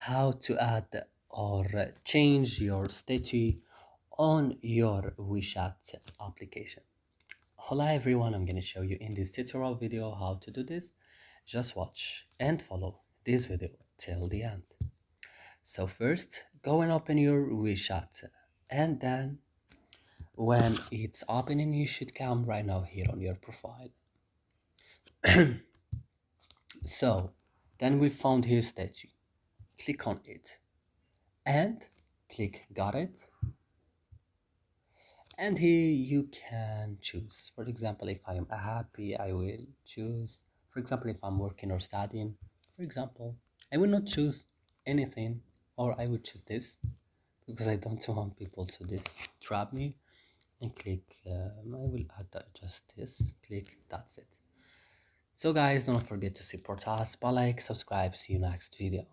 how to add or change your statue on your WeChat application. Hello everyone, I'm going to show you in this tutorial video how to do this. Just watch and follow this video till the end. So first, go and open your WeChat, and then when it's opening, you should come right now here on your profile. So then we found here statue. Click on it and click got it, and here you can choose. For example, if I am happy, I will choose. For example, if I'm working or studying, for example, I will not choose anything, or I would choose this because I don't want people to this trap me. And click I will add just this, click, that's it. So guys, don't forget to support us by like, subscribe, see you next video.